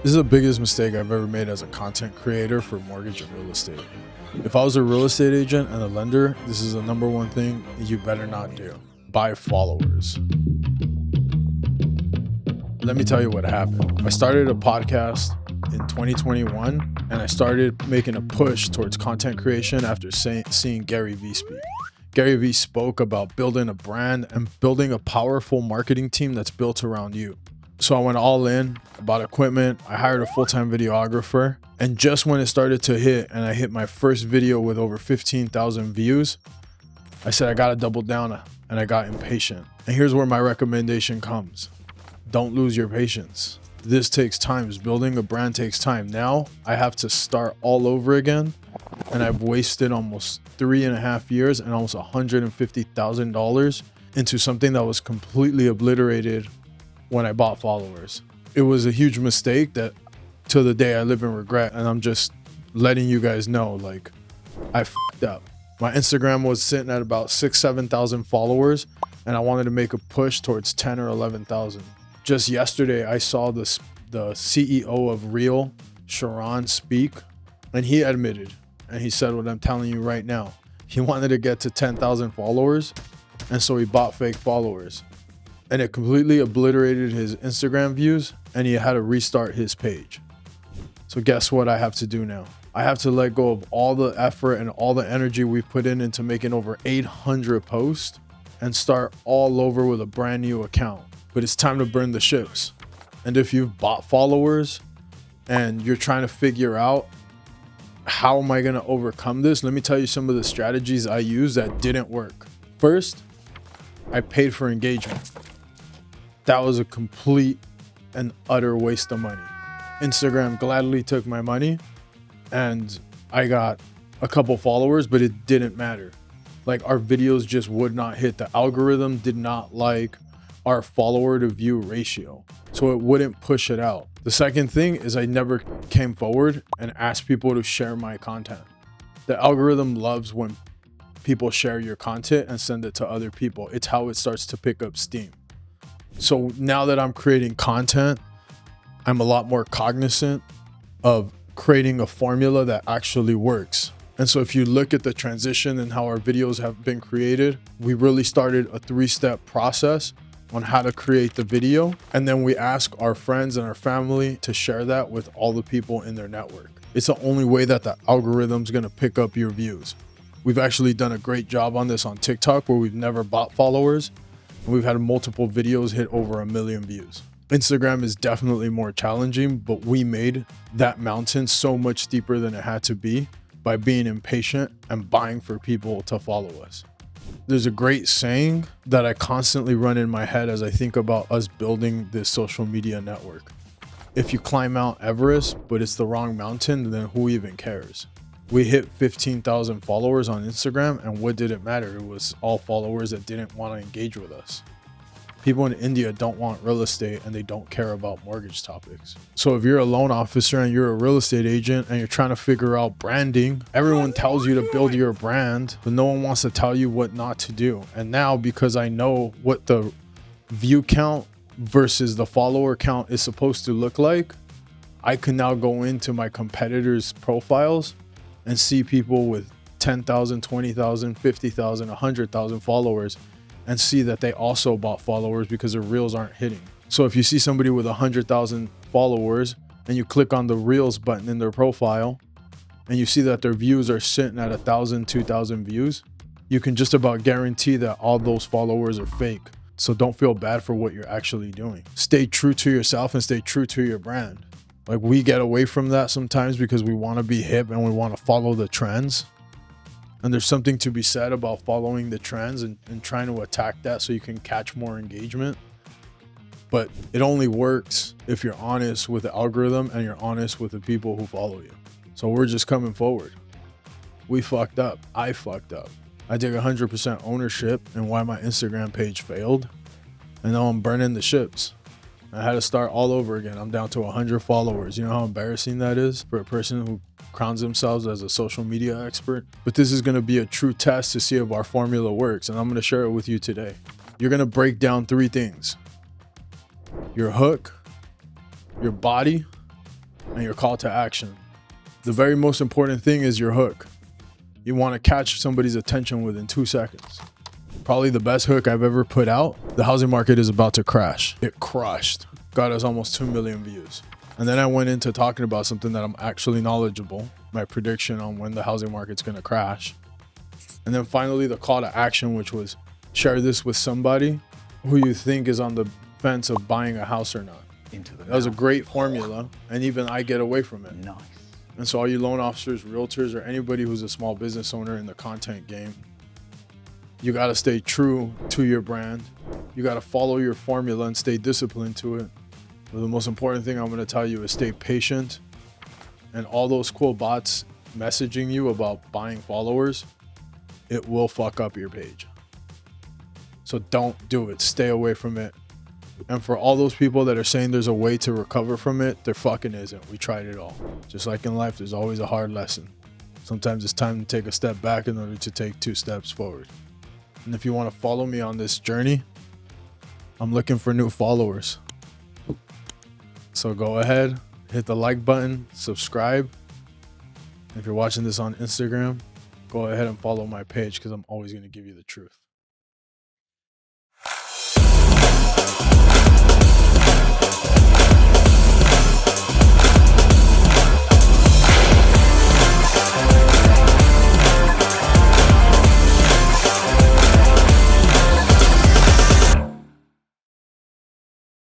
This is the biggest mistake I've ever made as a content creator for mortgage and real estate. If I was a real estate agent and a lender, this is the number one thing you better not do. Buy followers. Let me tell you what happened. I started a podcast in 2021 and I started making a push towards content creation after seeing Gary Vee speak. Gary Vee spoke about building a brand and building a powerful marketing team that's built around you. So I went all in, I bought equipment, I hired a full-time videographer, and just when it started to hit and I hit my first video with over 15,000 views, I said I gotta double down, and I got impatient. And here's where my recommendation comes. Don't lose your patience. This takes time. Building a brand takes time. Now I have to start all over again, and I've wasted almost 3.5 years and almost $150,000 into something that was completely obliterated when I bought followers. It was a huge mistake that to the day I live in regret, and I'm just letting you guys know, like, I f***ed up. My Instagram was sitting at about 7,000 followers, and I wanted to make a push towards 10 or 11,000. Just yesterday, I saw the CEO of Real, Sharon, speak, and he admitted, and he said what I'm telling you right now. He wanted to get to 10,000 followers, and so he bought fake followers. And it completely obliterated his Instagram views, and he had to restart his page. So guess what I have to do now? I have to let go of all the effort and all the energy we've put into making over 800 posts and start all over with a brand new account. But it's time to burn the ships. And if you've bought followers and you're trying to figure out how am I going to overcome this, let me tell you some of the strategies I used that didn't work. First, I paid for engagement. That was a complete and utter waste of money. Instagram gladly took my money and I got a couple followers, but it didn't matter. Like, our videos just would not hit. The algorithm did not like our follower to view ratio, so it wouldn't push it out. The second thing is I never came forward and asked people to share my content. The algorithm loves when people share your content and send it to other people. It's how it starts to pick up steam. So now that I'm creating content, I'm a lot more cognizant of creating a formula that actually works. And so if you look at the transition and how our videos have been created, we really started a 3-step process on how to create the video. And then we ask our friends and our family to share that with all the people in their network. It's the only way that the algorithm's gonna pick up your views. We've actually done a great job on this on TikTok, where we've never bought followers. We've had multiple videos hit over 1 million views. Instagram is definitely more challenging, but we made that mountain so much steeper than it had to be by being impatient and buying for people to follow us. There's a great saying that I constantly run in my head as I think about us building this social media network. If you climb Mount Everest, but it's the wrong mountain, then who even cares? We hit 15,000 followers on Instagram, and what did it matter? It was all followers that didn't want to engage with us. People in India don't want real estate, and they don't care about mortgage topics. So if you're a loan officer and you're a real estate agent and you're trying to figure out branding, everyone tells you to build your brand, but no one wants to tell you what not to do. And now, because I know what the view count versus the follower count is supposed to look like, I can now go into my competitors' profiles and see people with 10,000, 20,000, 50,000, 100,000 followers, and see that they also bought followers because their reels aren't hitting. So if you see somebody with 100,000 followers and you click on the reels button in their profile and you see that their views are sitting at 1,000, 2,000 views, you can just about guarantee that all those followers are fake. So don't feel bad for what you're actually doing. Stay true to yourself and stay true to your brand. Like, we get away from that sometimes because we want to be hip and we want to follow the trends. And there's something to be said about following the trends and trying to attack that so you can catch more engagement. But it only works if you're honest with the algorithm and you're honest with the people who follow you. So we're just coming forward. We fucked up. I fucked up. I take 100% ownership in why my Instagram page failed. And now I'm burning the ships. I had to start all over again. I'm down to 100 followers. You know how embarrassing that is for a person who crowns themselves as a social media expert? But this is going to be a true test to see if our formula works, and I'm going to share it with you today. You're going to break down 3 things: your hook, your body, and your call to action. The very most important thing is your hook. You want to catch somebody's attention within 2 seconds. Probably the best hook I've ever put out. The housing market is about to crash. It crushed. Got us almost 2 million views. And then I went into talking about something that I'm actually knowledgeable, my prediction on when the housing market's going to crash. And then finally the call to action, which was share this with somebody who you think is on the fence of buying a house or not. That was a great formula, and even I get away from it. Nice. And so all you loan officers, realtors, or anybody who's a small business owner in the content game, you got to stay true to your brand. You got to follow your formula and stay disciplined to it. But the most important thing I'm going to tell you is stay patient. And all those cool bots messaging you about buying followers, it will fuck up your page. So don't do it. Stay away from it. And for all those people that are saying there's a way to recover from it, there fucking isn't. We tried it all. Just like in life, there's always a hard lesson. Sometimes it's time to take a step back in order to take 2 steps forward. And if you want to follow me on this journey, I'm looking for new followers. So go ahead, hit the like button, subscribe. If you're watching this on Instagram, go ahead and follow my page because I'm always going to give you the truth.